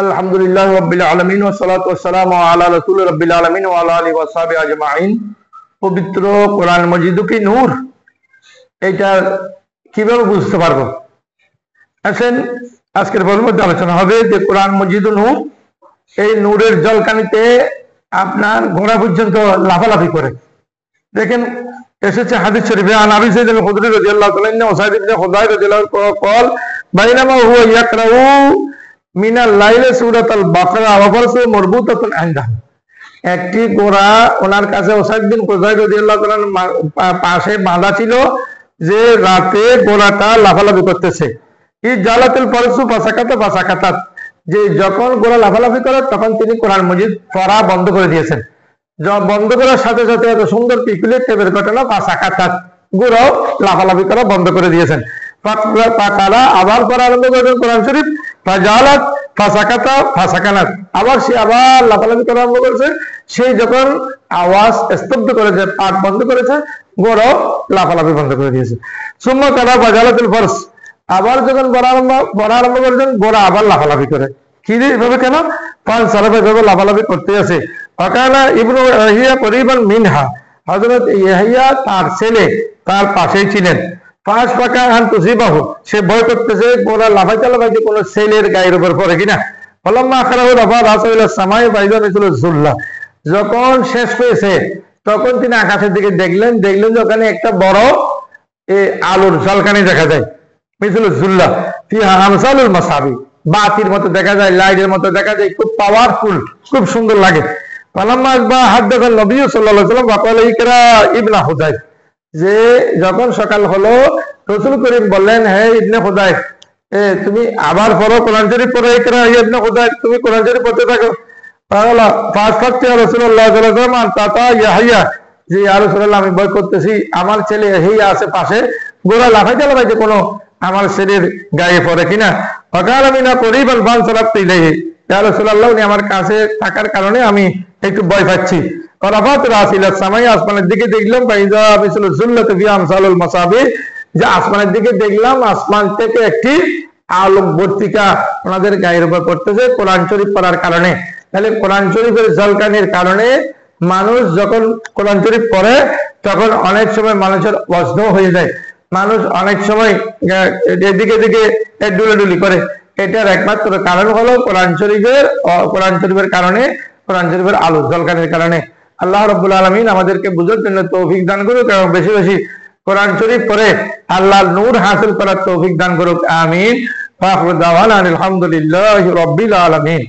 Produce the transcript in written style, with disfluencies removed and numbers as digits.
আলহামদুলিল্লাহ রাব্বিল আলামিন ওয়া সালাতু ওয়াস সালামু আলা রাসূলি রাব্বিল আলামিন ওয়া আলা আলিহি ওয়া সাহবিহি আজমাইন। পবিত্র কোরআন মজিদ কি নূর, এটা কিভাবে বুঝতে পারবো? আসেন আজকের পর্বের মধ্যে আলোচনা হবে যে কোরআন মজিদ নূর, এই নূরের জলকানিতে আপনার ঘোড়া পর্যন্ত লাফালাফি করে। দেখেন এসেছে হাদিস শরীফে, আন আবি সাইয়্যিদ আল-খুদরি রাদিয়াল্লাহু তাআলা আনহু ওয়া সাইয়্যিদ ইবনে খুদাইর রাদিয়াল্লাহু তাআলা قال বাইনামা হুয়া ইয়াকরাউ মিনাল লাইলি সূরাতুল বাকারা ওয়া ফারসু মারবুতাতুন ইনদাহু। একটি ঘোড়া ওনার কাছে ওসাইদ বিন খুদাইর রাদিয়াল্লাহু তাআলার পাশে বাঁধা ছিল, যে রাতে ঘোড়াটা লাফালাফি করতেছে। ই জালাতুল ফারসু ফাসাকাতাত, যে যখন ঘোড়া লাফালাফি করে তখন তিনি কোরআন মজিদ পড়া বন্ধ করে দিয়েছেন। বন্ধ করার সাথে সাথে এত সুন্দর পিকুলের টেপের ঘটনা ফাসাকাতাত, ঘোড়াও লাফালাফি করা বন্ধ করে দিয়েছেন। পাকালা আবার পড়া আরম্ভ করেছেন কোরআন শরীফ, ফাজালাত ফাসাকাতা ফাসাকানাত, আবার সে আবার লাফালাফি করা আরম্ভ করেছে। সেই যখন আওয়াজ স্তব্ধ করেছে, পাঠ বন্ধ করেছে, ঘোড়াও লাফালাফি বন্ধ করে দিয়েছে। সুম্মা কালা ফাজালাতুল ফারস, আবার যখন পড়া আরম্ভ করেছেন, ঘোড়া আবার লাফালাফি করে। কি রে এভাবে কেন? পাঁচ সালাফ এভাবে লাফালাফি করতে আছে। ওয়াকানা ইবনু ইয়াহিয়া করিবান মিনহা, হযরত ইয়াহিয়া তার ছেলে তার পাশেই ছিলেন। পাঁচ পাকা আন তুসিবাহু, সে ভয় করতেছে ঘোড়া লাফাইতে লাফাইতে কোনো ছেলের গায়ের উপর পড়ে কিনা। ফালাম্মা আখরাহু রাফা রাসূল ইলাস সামাই বাইদা মিসলু যুল্লাহ, যখন শেষ হয়েছে তখন তিনি আকাশের দিকে দেখলেন যে ওখানে একটা বড় আলোর ঝলকানি দেখা যায়। মিসলু যুল্লাহ ফিহা আমসালুল মাসাবি, বাতির মতো দেখা যায়, লাইটের মতো দেখা যায়, খুব পাওয়ারফুল, খুব সুন্দর লাগে। ফালাম্মা আসবা হাদাসান নবী সাল্লাল্লাহু আলাইহি ওয়াসাল্লাম ওয়াকালা ইকরা ইবনে হুদাইর, যে যখন সকাল হলো রাসূল করিম বললেন, হে ইবনে হুদাইর, তুমি আবার পড়ো কোরআন শরীফ পড়ো। ইকরা ইবনে হুদাইর, তুমি কোরআন শরীফ পড়তে থাকো। তাহলে ফাসফাত ইয়া রাসূলুল্লাহ সাল্লাল্লাহু আলাইহি ওয়াসাল্লাম তাতা ইয়াহিয়া, যে ইয়া রাসূলুল্লাহ আমি ভয় করতেছি আমার ছেলে ইয়াহিয়া আছে পাশে, গোরা লাফাইতে লাফাইতে কোনো আমার ছেলের গায়ে পড়ে কিনা। ফাকাল আমিনা করিবান ফানসারাফতু ইলাইহি, ইয়া রাসূলুল্লাহ উনি আমার কাছে থাকার কারণে আমি একটু ভয় পাচ্ছি। রাফাত রাসি ইলাস সামাই, আসমানের দিকে দেখলাম, ফাইজা মিসলু যুল্লাতি ফি আমসালুল মাসাবি, যে আসমানের দিকে দেখলাম আসমান থেকে একটি আলোক বর্তিকা ওনাদের গায়ের উপর পড়তেছে কোরআন শরীফ পড়ার কারণে। তাহলে কোরআন শরীফের ঝলকানির কারণে মানুষ যখন কোরআন শরীফ পড়ে তখন অনেক সময় মানুষের বজ্র হয়ে যায়, মানুষ অনেক সময় এদিকে দিকে ডুলাডুলি করে। এটার একমাত্র কারণ হলো কোরআন শরীফের কারণে, কোরআন শরীফের আলো ঝলকানির কারণে। আল্লাহ রাব্বুল আলামিন আমাদেরকে বুঝার জন্য তৌফিক দান করুক এবং বেশি বেশি কোরআন শরীফ পড়ে আল্লাহর নূর হাসিল করার তৌফিক দান করুক। আমিন। ওয়া আখিরু দাওয়ানা আলহামদুলিল্লাহি রাব্বিল আলামিন।